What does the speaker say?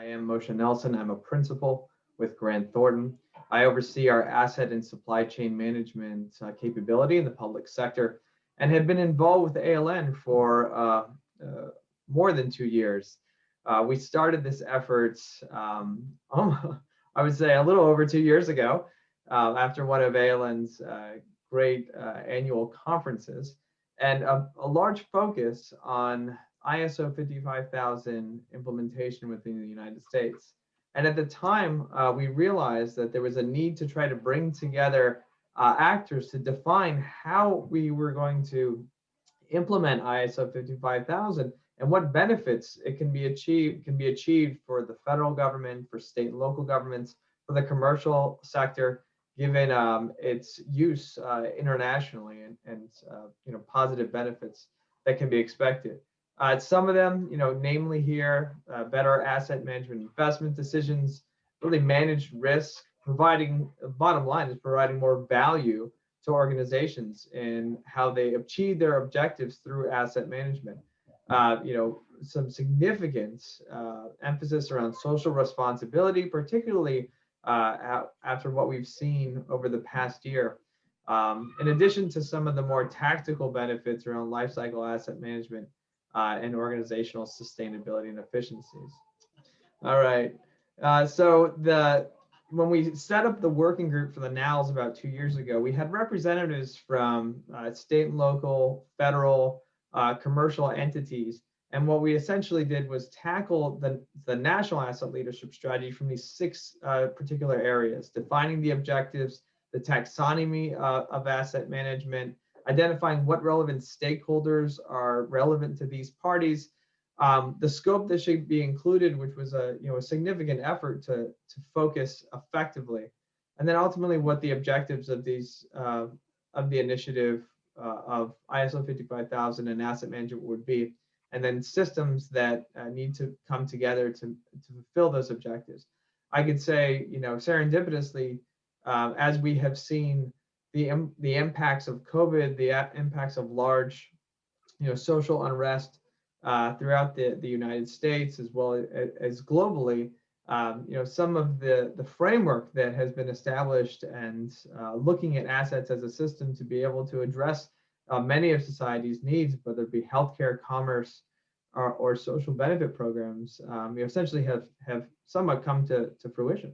I am Moshe Nelson. I'm a principal with Thornton. I oversee our asset and supply chain management capability in the public sector and have been involved with ALN for more than 2 years. We started this effort, I would say, a little over 2 years ago after one of ALN's great annual conferences, and a large focus on ISO 55000 implementation within the United States. And at the time, we realized that there was a need to try to bring together actors to define how we were going to implement ISO 55000 and what benefits it can be achieved for the federal government, for state and local governments, for the commercial sector, given its use internationally and positive benefits that can be expected. Some of them, namely here, better asset management investment decisions, really managed risk, bottom line is providing more value to organizations in how they achieve their objectives through asset management. Some significant emphasis around social responsibility, particularly after what we've seen over the past year. In addition to some of the more tactical benefits around lifecycle asset management and organizational sustainability and efficiencies. All right. When we set up the working group for the NALs about 2 years ago, we had representatives from state and local, federal, commercial entities. And what we essentially did was tackle the national asset leadership strategy from these 6 particular areas: defining the objectives, the taxonomy of asset management, identifying what relevant stakeholders are relevant to these parties, the scope that should be included, which was a significant effort to focus effectively, and then ultimately what the objectives of these of the initiative of ISO 55000 and asset management would be, and then systems that need to come together to fulfill those objectives. I could say, serendipitously, as we have seen the impacts of COVID, the impacts of large, social unrest throughout the United States as well as globally, some of the framework that has been established and looking at assets as a system to be able to address many of society's needs, whether it be healthcare, commerce, or social benefit programs, essentially have somewhat come to fruition.